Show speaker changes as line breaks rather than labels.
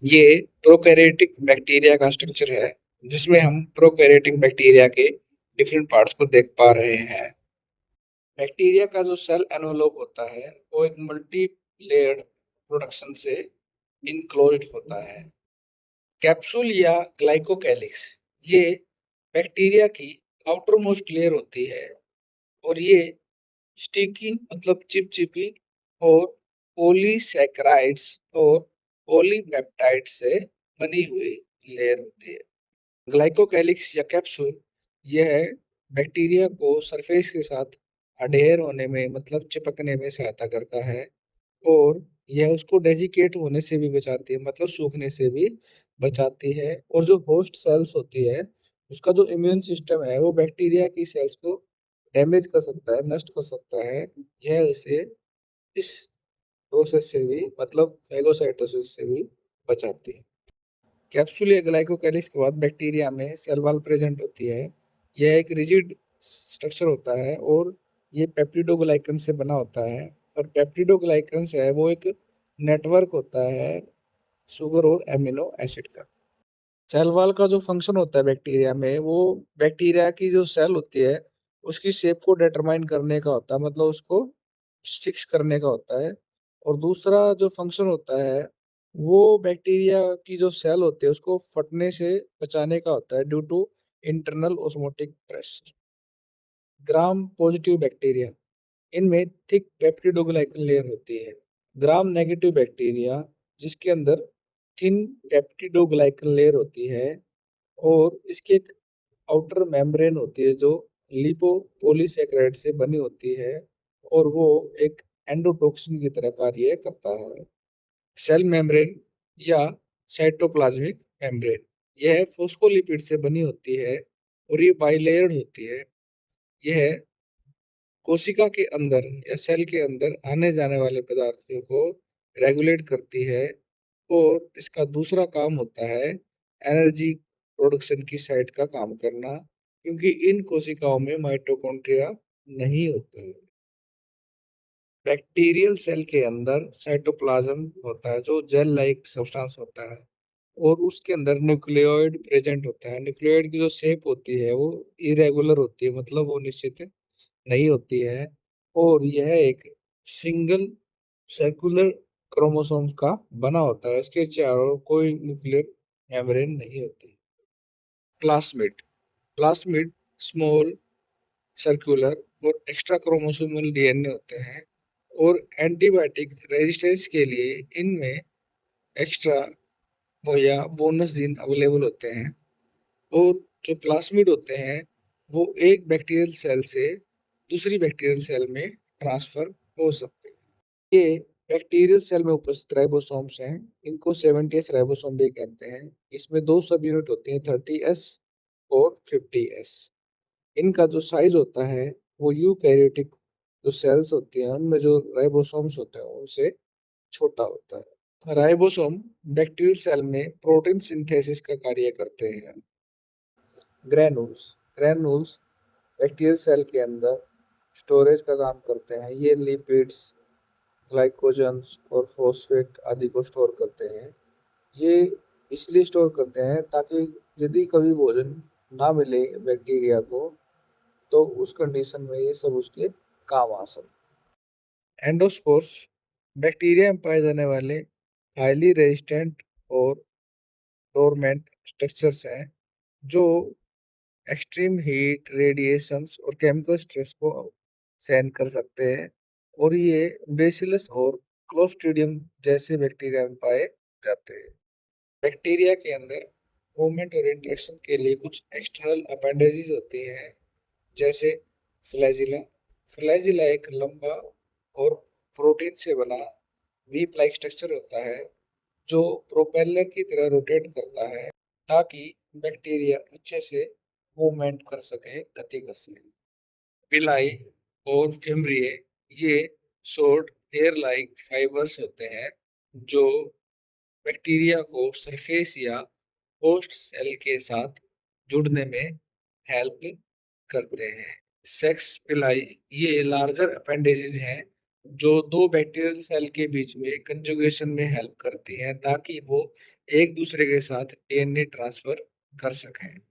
ये prokaryotic bacteria का structure है, जिसमें हम प्रोकैरियोटिक बैक्टीरिया के डिफरेंट पार्ट्स को देख पा रहे हैं। बैक्टीरिया का जो सेल एनवेलोप होता है वो एक मल्टी लेयर्ड प्रोडक्शन से इनक्लोज्ड होता है। कैप्सूल या ग्लाइकोकैलिक्स ये बैक्टीरिया की आउटर मोस्ट लेयर होती है और ये स्टिकी मतलब चिपचिपी और पॉलीसैकेराइड्स और पॉलीपेप्टाइड से बनी हुई लेयर होती है। ग्लाइकोकैलिक्स या कैप्सूल यह बैक्टीरिया को सरफेस के साथ अडेयर होने में मतलब चिपकने में सहायता करता है और यह उसको डेजिकेट होने से भी बचाती है मतलब सूखने से भी बचाती है। और जो होस्ट सेल्स होती है उसका जो इम्यून सिस्टम है वो बैक्टीरिया की सेल्स को डैमेज कर सकता है, नष्ट कर सकता है। यह इसे इस प्रोसेस से भी मतलब फेगोसाइटोसिस से भी बचाती है। कैप्सूल या ग्लाइकोकैलिक्स के बाद बैक्टीरिया में सेल वॉल प्रेजेंट होती है। यह एक रिजिड स्ट्रक्चर होता है और ये पेप्टिडोग्लाइकन से बना होता है। और पेप्टिडोग्लाइकन है वो एक नेटवर्क होता है शुगर और एमिनो एसिड का। सेल वॉल का जो फंक्शन होता है बैक्टीरिया में वो बैक्टीरिया की जो सेल होती है उसकी शेप को डिटरमाइन करने का होता है मतलब उसको फिक्स करने का होता है। और दूसरा जो फंक्शन होता है वो बैक्टीरिया की जो सेल होती है उसको फटने से बचाने का होता है due to internal osmotic press. Gram positive bacteria इनमें थिक पेप्टिडोग्लाइकन लेयर होती है। ग्राम नेगेटिव बैक्टीरिया जिसके अंदर थिन पेप्टिडोग्लाइकन लेयर होती है और इसकी एक आउटर मेम्ब्रेन होती है जो लिपोपॉलीसैकेराइड से बनी होती है और वो एक एंडोटॉक्सिन की तरह कार्य करता है। सेल मेम्ब्रेन या साइटोप्लाज्मिक मेम्ब्रेन यह फोस्फोलिपिड से बनी होती है और ये बाइलेयर्ड होती है। यह कोशिका के अंदर या सेल के अंदर आने जाने वाले पदार्थों को रेगुलेट करती है और इसका दूसरा काम होता है एनर्जी प्रोडक्शन की साइड का काम करना, क्योंकि इन कोशिकाओं में माइटोकॉन्ड्रिया नहीं होते हैं। बैक्टीरियल सेल के अंदर साइटोप्लाज्म होता है जो जेल लाइक सब्सटेंस होता है और उसके अंदर न्यूक्लियोइड प्रेजेंट होता है। न्यूक्लियोइड की जो शेप होती है वो इरेगुलर होती है मतलब वो निश्चित नहीं होती है और यह एक सिंगल सर्कुलर क्रोमोसोम का बना होता है। इसके चारों कोई न्यूक्लियर मेम्ब्रेन नहीं होती। प्लास्मिड प्लास्मिड स्मॉल सर्कुलर और एक्स्ट्रा क्रोमोसोमल डीएनए होते हैं और एंटीबायोटिक रेजिस्टेंस के लिए इनमें एक्स्ट्रा या बोनस जीन अवेलेबल होते हैं। और जो प्लास्मिड होते हैं वो एक बैक्टीरियल सेल से दूसरी बैक्टीरियल सेल में ट्रांसफर हो सकते हैं। ये बैक्टीरियल सेल में उपस्थित राइबोसोम्स हैं, इनको 70s राइबोसोम भी कहते हैं। इसमें दो सब यूनिट होती हैं 30s और 50s। इनका जो साइज होता है वो यूकैरियोटिक जो सेल्स होती हैं उनमें जो राइबोसोम्स होते हैं उनसे छोटा होता है। राइबोसोम बैक्टीरियल सेल में प्रोटीन सिंथेसिस का कार्य करते हैं। ग्रैनुल्स ग्रैनुल्स बैक्टीरियल सेल के अंदर स्टोरेज का काम करते हैं। ये लिपिड्स, ग्लाइकोजन्स और फॉस्फेट आदि को स्टोर करते हैं। ये इसलिए स्टोर करते हैं ताकि यदि कभी भोजन ना मिले बैक्टीरिया को तो उस कंडीशन में ये सब उसके काम आ सके। एंडोस्पोर्स बैक्टीरिया में पाए जाने वाले हाईली रेजिस्टेंट और डोरमेंट स्ट्रक्चर्स हैं जो एक्सट्रीम हीट, रेडिएशंस और केमिकल स्ट्रेस को सहन कर सकते हैं और ये बेसिलस और क्लोस्ट्रिडियम जैसे बैक्टीरिया में पाए जाते हैं। बैक्टीरिया के अंदर मूवमेंट और इंटरेक्शन के लिए कुछ एक्सटर्नल अपेंडेजेस होती हैं जैसे फ्लैजिला। फ्लैजिला एक लंबा और प्रोटीन से बना वीप लाइक स्ट्रक्चर होता है जो प्रोपेलर की तरह रोटेट करता है ताकि बैक्टीरिया अच्छे से मूवमेंट कर सके, गति कर सके। पिलाई और फिम्ब्रिए ये शॉर्ट हेयर लाइक फाइबर्स होते हैं जो बैक्टीरिया को सरफेस या होस्ट सेल के साथ जुड़ने में हेल्प करते हैं। सेक्स पिलाई ये लार्जर अपेंडेजेस हैं जो दो बैक्टीरियल सेल के बीच में कंजुगेशन में हेल्प करती हैं ताकि वो एक दूसरे के साथ डीएनए ट्रांसफर कर सकें।